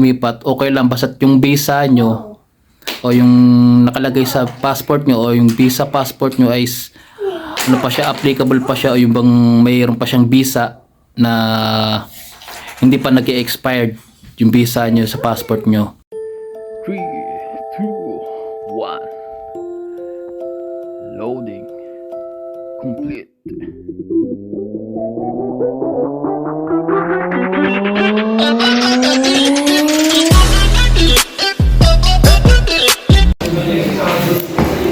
lumipat, okay lang basta yung visa nyo o yung nakalagay sa passport nyo o yung visa passport nyo ay ano pa siya, applicable pa siya o yung bang mayroon pa siyang visa na hindi pa nag-expired yung visa nyo sa passport nyo. 3, 2, 1 Loading complete.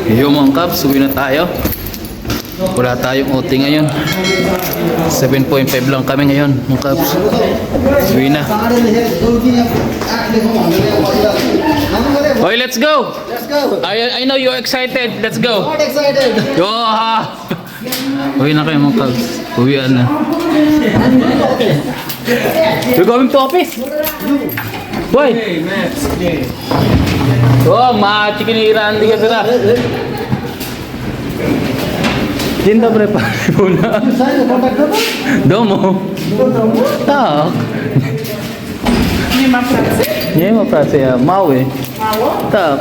Yung mga Cubs, uwi na tayo. Wala tayong OT ngayon. 7.5 lang kami ngayon mga Cubs. Uwi na. Okay, let's go. I know you're excited. Let's go. Not excited. Yo, ha. Uwi na kayo mga Cubs. Uwian na. You're going to office? Boy. Oh, chikiniraan di ka sila. Jinda prepare muna. Domo. Tak. Nie ma pracy, ja mały. Tak.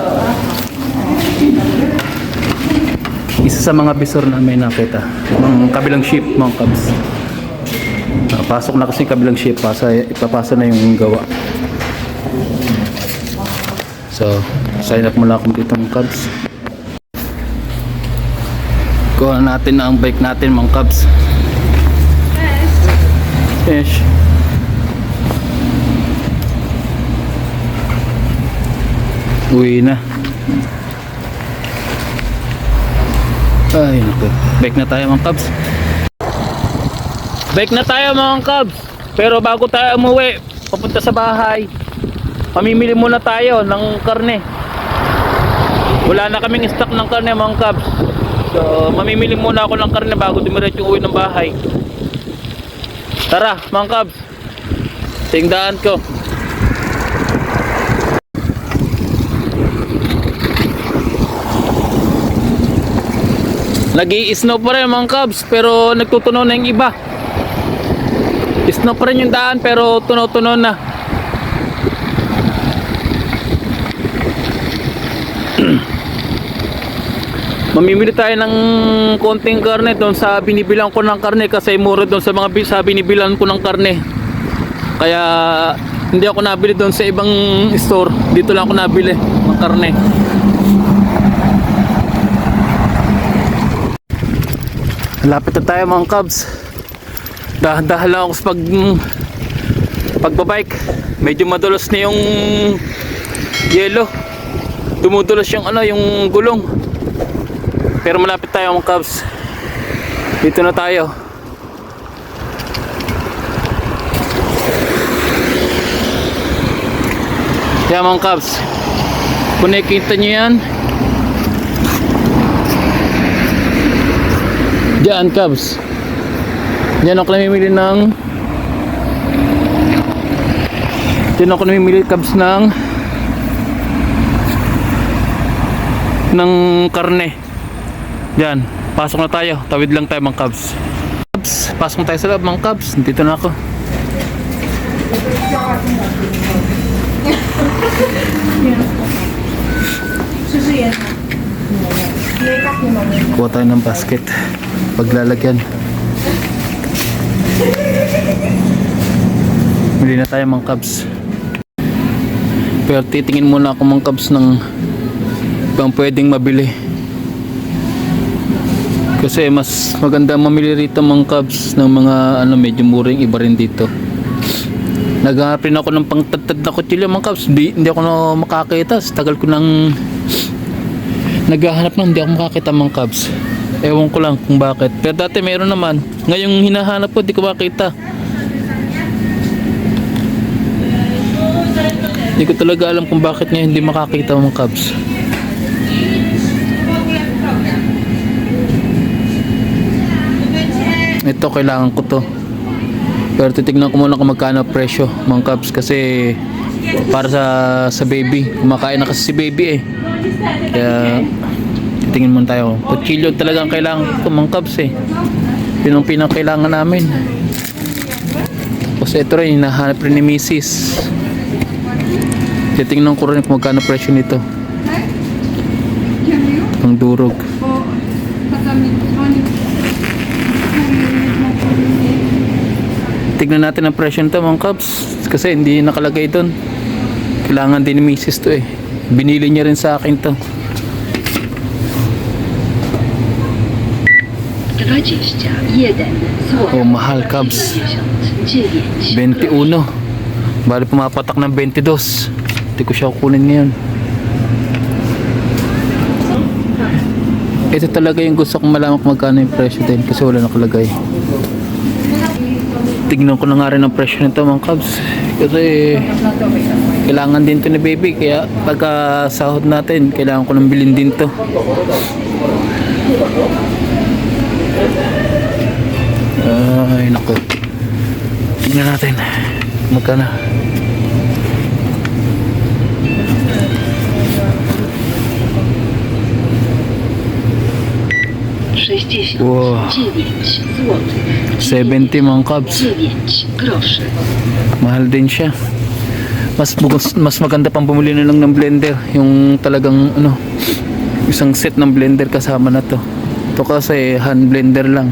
Isa sa mga bisor na may nakita. Ang kabilang ship, mga Cubs. Pasok na kasi kabilang ship, ipapasa na yung gawa. So, sign up muna akong dito mga Cubs. Kuha natin na ang bike natin mga Cubs. Yes. Uwi na. Ay, naku. Bike na tayo mga Cubs. Bike na tayo mga Cubs. Pero bago tayo umuwi, papunta sa bahay, mamimili muna tayo ng karne. Wala na kaming stock ng karne mga Cubs. So, mamimili muna ako ng karne bago dumiretso uwi ng bahay. Tara mga Cubs. Tingdaan ko. Nag-i-snow pa rin mga Cubs, pero nagtutunaw na yung iba. Snow pa rin yung daan pero tunaw-tunaw na. Mamimili tayo ng konting karne doon sa binibilang ko ng karne kasi mura doon sa mga sa binibilang ko ng karne. Kaya hindi ako nabili doon sa ibang store. Dito lang ako nabili ng karne. Lapit na tayo mga Cubs. Dahan-dahan lang ako sa pagbabike. Medyo madulas na yung yelo. Dumudulas yung yung gulong. Pero malapit tayo mga Cubs. Dito na tayo. Yan mga Cubs. Kung nakikita nyo yan, diyan Cubs. Diyan ako namimili Cubs ng karne. Diyan, pasok na tayo. Tawid lang tayo mga Cubs. Pasok na tayo sa loob mga Cubs. Dito na ako. Kuha tayo ng basket. Paglalagyan. Muli na tayo mga Cubs. Pero titingin muna ako mga Cubs ng ibang pwedeng mabili. Kasi mas maganda mamili rito mga Cubs ng mga medyo muring iba rin dito. Naghahanap rin ako ng pangtadtad na kutsilyo mga Cubs. Hindi ako na makakita. Tagal ko nang naghahanap hindi ako makakita mga Cubs. Ewan ko lang kung bakit. Pero dati meron naman. Ngayong hinahanap ko, di ko makita. Hindi ko talaga alam kung bakit ngayon hindi makakita mga Cubs. Ito kailangan ko to. Pero titignan ko muna kung magkano presyo mga Cubs kasi para sa baby. Kumakain na kasi si baby eh. Kaya tingin muna tayo. Kutsilyo talagang kailangan ko mga Cubs eh. Yun ang pinakailangan namin. Kasi ito rin, hinahanap rin ni Mrs. Titingnan ko rin kung magkano presyo nito. Ang durog. Tignan natin ang presyo nito mga kabs. Kasi hindi nakalagay doon. Kailangan din ni Mrs. to eh. Binili niya rin sa akin to. 20 Oh, mahal kabs. 21. Bali pumapatak ng 22. Hindi ko siya kukunin ngayon. Ito talaga yung gusto kong malaman kung magkano yung presyo din kasi wala nakalagay. Tignan ko na nga rin ang presyo nito mga kabs. Kasi kailangan din to ni baby. Kaya pagka sahod natin, kailangan ko nang bilhin din to. Ay naku. Tignan natin. Magkano? Wow. 70 mga kabs. Mahal din siya. Mas maganda pang bumili na lang ng blender. Yung talagang ano, isang set ng blender kasama na to. Ito kasi hand blender lang.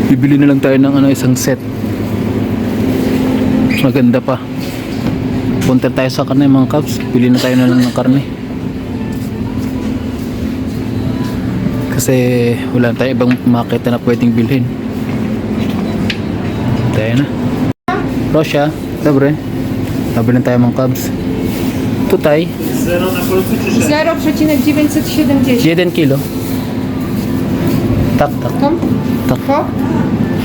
Bibili na lang tayo ng ano, isang set. Maganda pa. Punta tayo sa karne mga kabs. Bili na tayo na lang ng karne. Kasi wala tayo ibang makita na pwedeng bilhin. Tayo na. Rosya, dobre. Nabili tayo mga kabs. Tutaj. 0,970. 1 kilo. Tak, tak. Tom? Tak. To?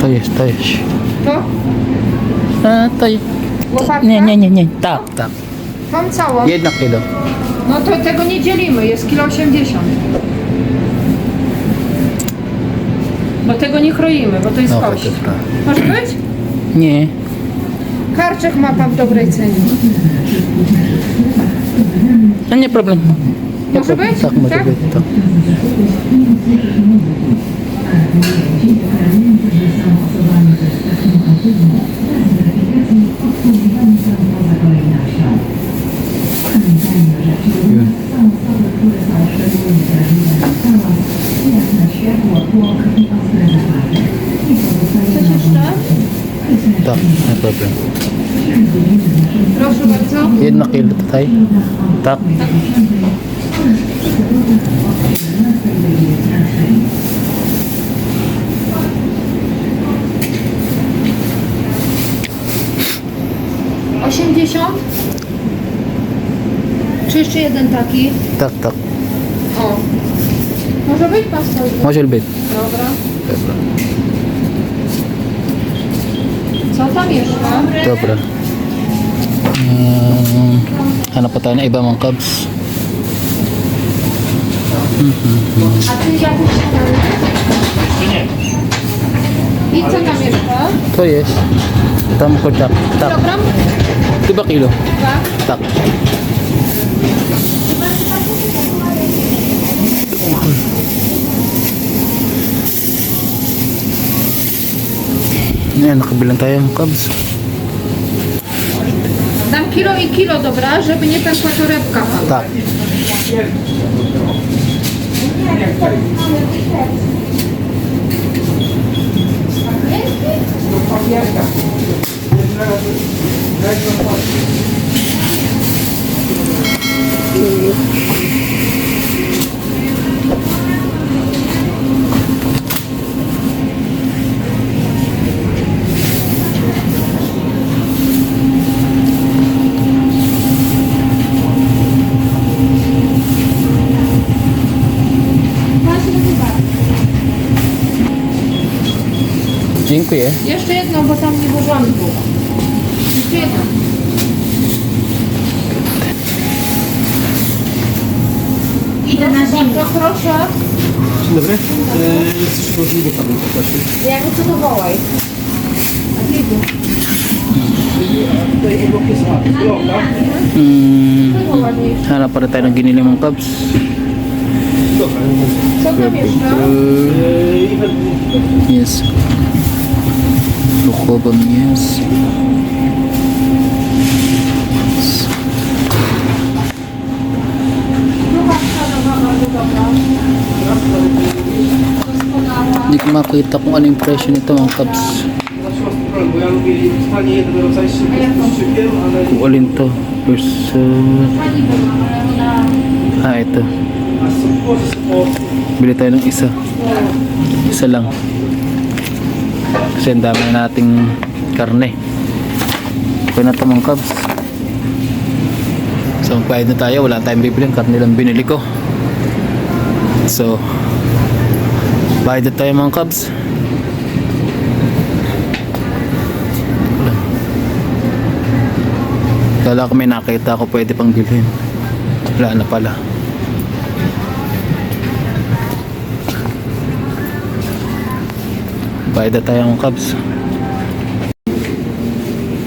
To jest. To? To jest. Łopatka? Nie. Tak, tak. Tom cało. 1 kilo. No to tego nie dzielimy, jest 1,80 kg. Bo tego nie kroimy, bo to jest No, kość. to prawda. Może być? Nie. Karczek ma pan w dobrej cenie. No nie problem. Nie Może problem. być? Tak, może Tak? być. Tak. Coś jeszcze? Tak, nie problem. Proszę bardzo. 1 kilo tutaj. Tak. Osiemdziesiąt? Czy jeszcze jeden taki? Tak, tak. O. Może być pan spojrzy? Może być. Dobra. Co tam jeszcze? Dobra. Hanap pa tayo ng iba mga kabs. A ty jakieś śniadanie? I co tam jeszcze? To jest. Tam ko tak. Tak. Kilogram? 2 kilo. Dwa. Tak. Ayan, nakabilang tayo mga kabs. Dam kilo i kilo, dobra, żeby nie pękła torebka pan. Tak. Dziękuję. Jeszcze jedno, bo tam nie włożony był. Jeszcze jedno. Idę na zimno. Proszę. Dzień dobry. Coś możliwe panu poprosić. Ja go co to wołaj. A gdzie idzie? Tutaj obok jest droga. Tego ładniejsze. Hanap pa rin tayo ng ginili mong kabs. Co tam jeszcze? Yes. Lukobang yes. makita kung ano yung presyo nito mga kabs. ご用のビル、下に最終出券を案内 Kung alin to. Ito. そこ Bili tayo ng isa. Isa lang. Kasi ang dami na nating karne. Okay na ito mga kabs. So magbayad na tayo. Wala tayong bibili. Karne lang binili ko. So bayad na tayo mga kabs. Kala ko may nakita ako pwede pang bilhin. Wala na pala. Bayad na tayo mga kabs.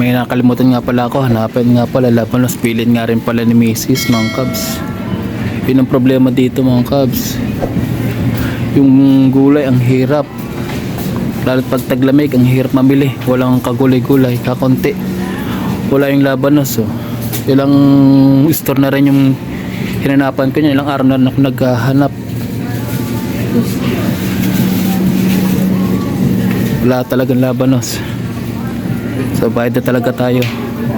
May nakalimutan nga pala ako. Hanapin nga pala. Labanos bilin nga rin pala ni Mrs. mga kabs. Yun ang problema dito mga kabs. Yung gulay ang hirap. Lalo't pag taglamig ang hirap mamili. Walang kagulay-gulay. Kakonti. Wala yung labanos. So, ilang store na rin yung hinanapan ko niya. Ilang araw na ako naghahanap. Wala talagang labanos. So bayad na talaga tayo.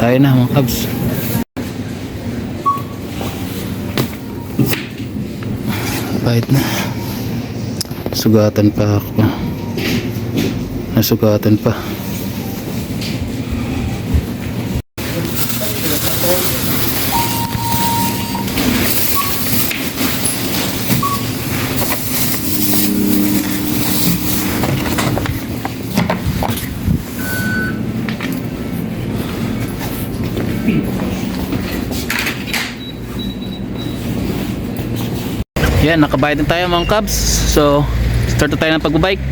Tayo na mga kabs. Bayad na. Sugatan pa ako. Nasugatan pa. Yan, nakabayad na tayo mga kabs. So, start na tayo ng pagbabike.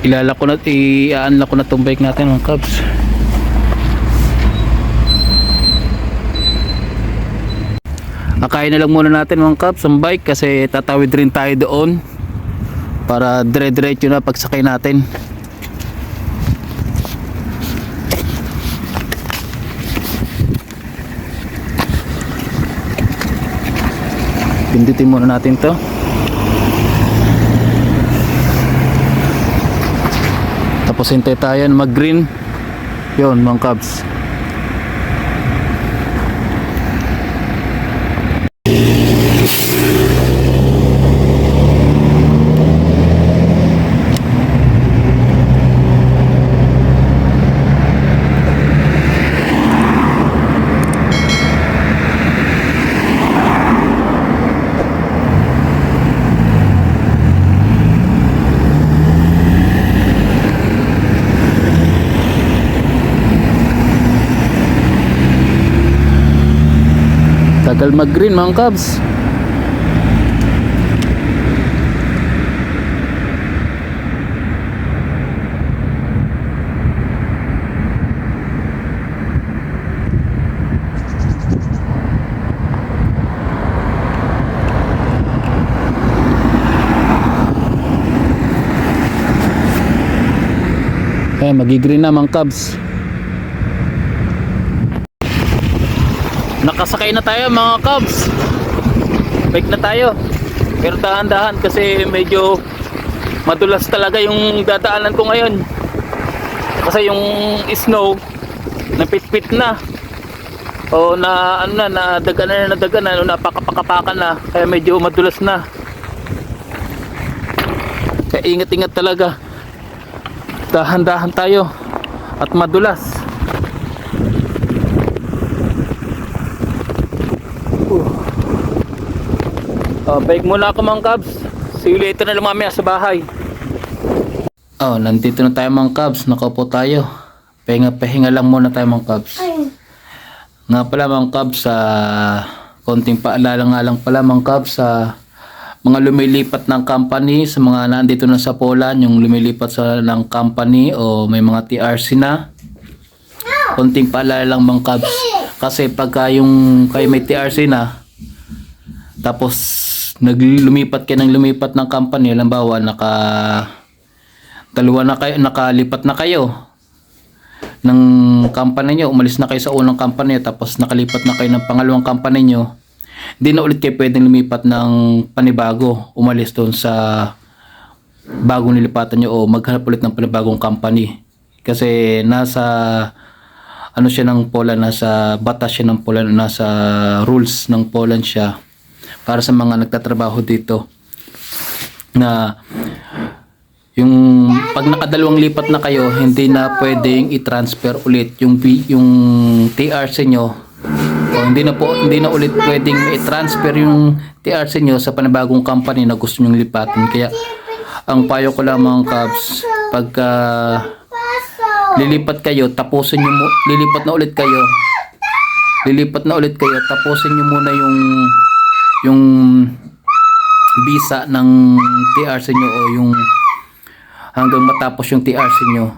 I-unlock ko na itong bike natin mga kabs. Akayin na lang muna natin mga kabs ang bike kasi tatawid rin tayo doon para dire-diretso na pagsakay natin. Pindutin muna natin to. Tapos hintay tayo na mag green. Yun mga kabs. Tagal mag-green mga kabs. Magi-green na mga kabs. Nakasakay na tayo mga kabs. Bike na tayo. Pero dahan-dahan kasi medyo madulas talaga yung dadaanan ko ngayon. Kasi yung snow napitpit na. O na ano na nadagan na napakapakapakan na. Kaya medyo madulas na. Kaya ingat-ingat talaga. Dahan-dahan tayo at madulas. Bike muna ako mga kabs. See you later na lang mamaya sa bahay. Nandito na tayo mga kabs. Nakaupo tayo. Pahinga lang muna tayo mga kabs. Nga pala mga kabs, konting paalala nga lang pala mga kabs sa mga lumilipat ng company, sa mga nandito na sa Poland, yung lumilipat sa ng company o may mga TRC na. Konting paalala lang mga kabs. Kasi pagka yung kayo may TRC na, tapos lumipat ng company, halimbawa nakalipat na kayo ng company nyo, umalis na kayo sa unang company tapos nakalipat na kayo ng pangalawang company nyo, hindi na ulit kayo pwedeng lumipat ng panibago, umalis doon sa bagong nilipatan nyo o maghanap ulit ng panibagong company. Kasi nasa ano siya ng Poland, nasa batas siya ng Poland, nasa rules ng Poland siya para sa mga nagtatrabaho dito na yung pag nakadalawang lipat na kayo, hindi na pwedeng i-transfer ulit yung TRC nyo, o hindi na ulit pwedeng i-transfer yung TRC nyo sa panibagong company na gusto nyong lipatin. Kaya ang payo ko lang mga Cubs, pagka lilipat na ulit kayo, tapusin nyo muna yung visa ng TRC nyo, o yung hanggang matapos yung TRC nyo.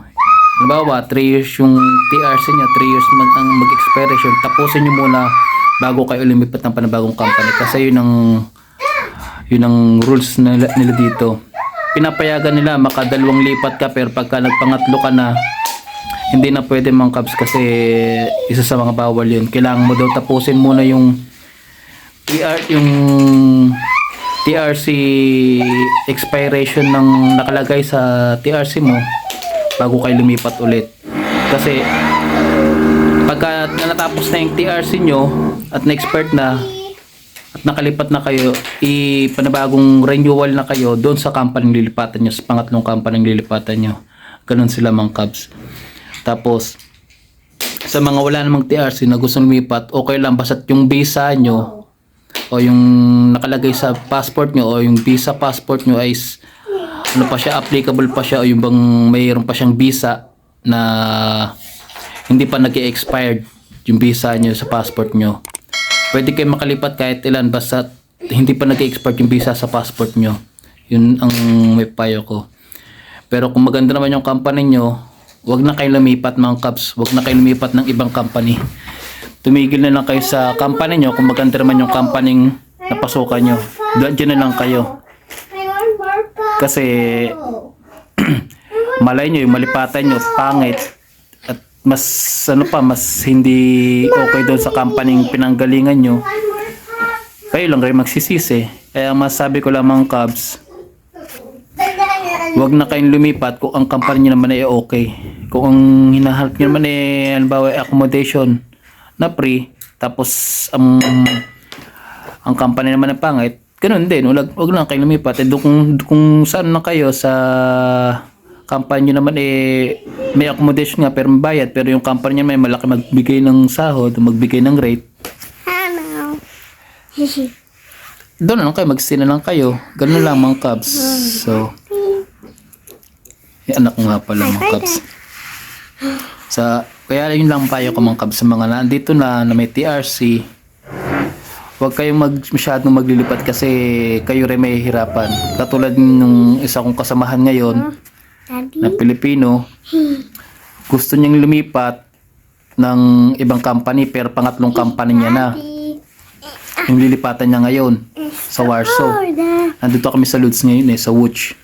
Halimbawa 3 years yung TRC nyo, 3 years ang mag-expiration, tapusin nyo muna bago kayo lumipat ng panibagong company. Kasi yun ang rules nila dito. Pinapayagan nila makadalawang lipat ka, pero pagka nagpangatlo ka na, hindi na pwede mga Cubs, kasi isa sa mga bawal yun. Kailangan mo daw tapusin muna yung TRC expiration ng nakalagay sa TRC mo bago kayo lumipat ulit. Kasi pagka natapos na yung TRC nyo at na-expert na at nakalipat na kayo, panibagong renewal na kayo doon sa company lilipatan nyo, sa pangatlong company lilipatan nyo. Ganun sila mga Cubs. Tapos sa mga wala namang TRC na gustong lumipat, okay lang basta't yung visa nyo o yung nakalagay sa passport nyo o yung visa passport nyo ay ano pa siya, applicable pa siya, o yung bang mayroon pa siyang visa na hindi pa nag-expired yung visa nyo sa passport nyo. Pwede kayo makalipat kahit ilan basta hindi pa nag-expire yung visa sa passport nyo. Yun ang may payo ko. Pero kung maganda naman yung company nyo, wag na kayo lumipat mga Cubs. Wag na kayo lumipat ng ibang company. Tumigil na lang kayo sa company nyo kung maganda naman yung company napasukan nyo. Diyan na lang kayo. Kasi malay nyo yung malipatan nyo pangit at mas mas hindi okay doon sa company pinanggalingan nyo, kayo lang kayo magsisisi. Kaya masabi ko lang mga Cubs, wag na kayong lumipat kung ang company nyo naman ay okay. Kung ang hinahanap nyo naman ay halimbawa accommodation na free, tapos ang company naman ay pangit, ganun din, wag na kayong lumipat. Kung saan na kayo sa company nyo naman may accommodation nga pero mabayad, pero yung company nyo may malaki magbigay ng sahod, magbigay ng rate, doon na lang kayo, mag-stay na lang kayo. Ganun lang mga Cubs. So yung anak ko nga pala mga Cubs. Kaya yun lang payo ko mga Cubs sa mga nandito na may TRC. Huwag kayong masyadong maglilipat kasi kayo rin may hirapan. Katulad nung isa kong kasamahan ngayon na Pilipino, gusto niyang lumipat ng ibang company pero pangatlong company niya na yung lilipatan niya ngayon sa Warsaw. Nandito kami sa Lodz ngayon sa Łódź.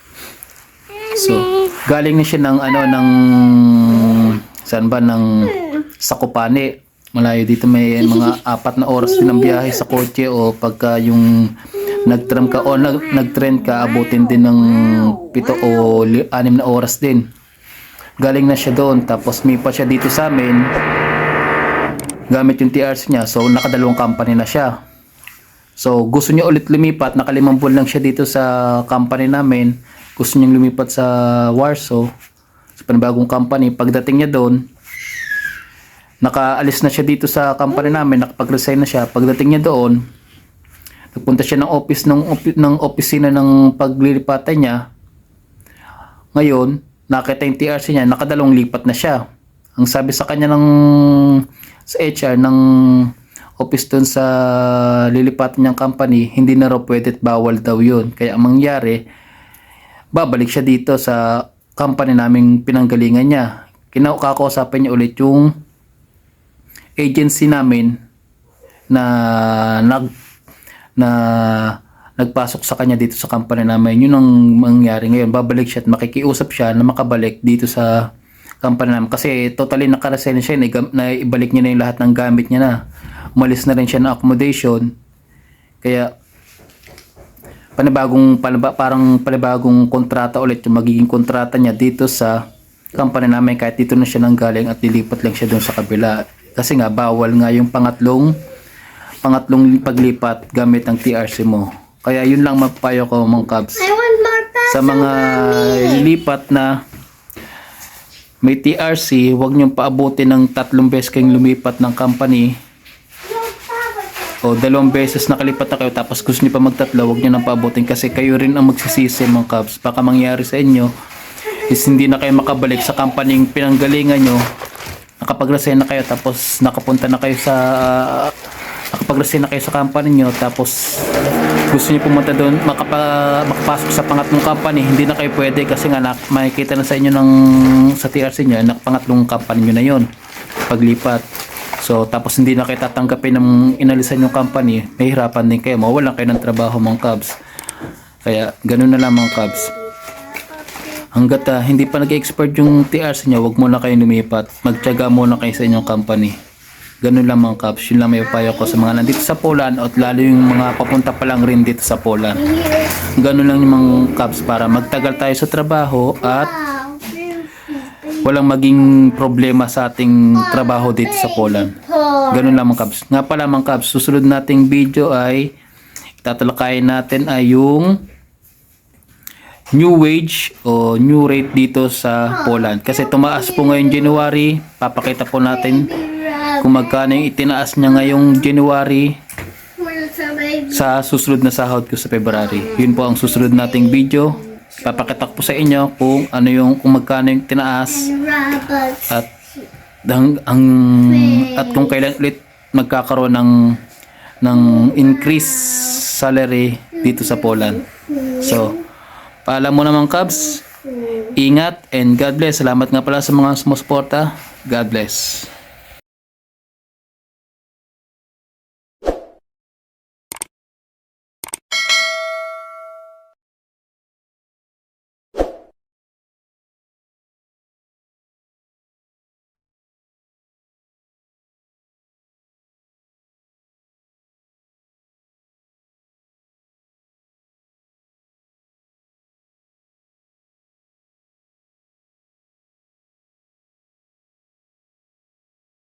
So galing na siya ng saan ba, ng Zakopane. Malayo dito, may mga 4 na oras din ang biyahe sa kotse, o pagka yung nag-tram ka o nag-train ka, abutin din ng 7 o 6 na oras din. Galing na siya doon, tapos may pa siya dito sa amin gamit yung TRC niya, so nakadalawang company na siya. So gusto niya ulit lumipat, naka5 buwan lang siya dito sa company namin, gusto niyang lumipat sa Warsaw sa panibagong company. Pagdating niya doon, nakaalis na siya dito sa company namin, nakapag-resign na siya. Pagdating niya doon, nagpunta siya ng office ng opisina ng paglilipatan niya. Ngayon, nakita yung TRC niya, nakadalawang lipat na siya. Ang sabi sa kanya sa HR ng office doon sa lilipatan niyang company, hindi na raw pwede at bawal daw yun. Kaya ang mangyari, babalik siya dito sa company naming pinanggalingan niya. Kakausapin niya ulit yung agency namin na nagpasok sa kanya dito sa company namin. Yun ang mangyari ngayon. Babalik siya at makikiusap siya na makabalik dito sa company namin. Kasi totally nakaresign siya, na ibalik niya na yung lahat ng gamit niya na. Umalis na rin siya ng accommodation. Kaya parang panibagong kontrata ulit yung magiging kontrata niya dito sa company namin, kahit dito na siya nanggaling at lilipat lang siya doon sa kabila. Kasi nga bawal nga yung pangatlong paglipat gamit ang TRC mo. Kaya yun lang mapapayo ko, mga Cubs. I want more pasta. Sa mga lilipat na may TRC, huwag niyong paabutin ng 3 beses kayong lumipat ng company o 2 beses nakalipat na kayo tapos gusto niyo pa magtatlo, huwag niyo nang paabutin kasi kayo rin ang magsisisi, mga Cubs. Baka mangyari sa inyo is hindi na kayo makabalik sa company pinanggalingan nyo, nakapag-resign na kayo tapos nakapag-resign na kayo sa company nyo tapos gusto niyo pumunta doon makapasok sa pangatlong company, hindi na kayo pwede kasi nga makikita na sa inyo sa TRC nyo na pangatlong company nyo na yon paglipat. So tapos hindi na kayo tatanggapin ng inalisan yung company, mahirapan din kayo, mawawalan kayo ng trabaho, mga Cubs. Kaya ganun na lang, mga Cubs. Hanggat hindi pa nag-expert yung TRC nyo, wag muna kayo lumipat, magtiyaga muna kayo sa inyong company. Ganun lang, mga Cubs. Yun lang may payo ko sa mga nandito sa Poland at lalo yung mga papunta pa lang rin dito sa Poland. Ganun lang yung mga Cubs para magtagal tayo sa trabaho at walang maging problema sa ating trabaho dito sa Poland. Ganun lang, mga Cubs. Nga pala, mga Cubs, susunod nating video ay tatalakayin natin ay yung new wage o new rate dito sa Poland. Kasi tumaas po ngayon January, papakita po natin kung magkano yung itinaas niya ngayong January sa susunod na sahod ko sa February. Yun po ang susunod nating video. Papakita ko po sa inyo kung magkano yung tinaas at kung kailan ulit magkakaroon ng increase salary dito sa Poland. So, paalam mo naman, Cubs. Ingat and God bless. Salamat nga pala sa mga sumusuporta. God bless.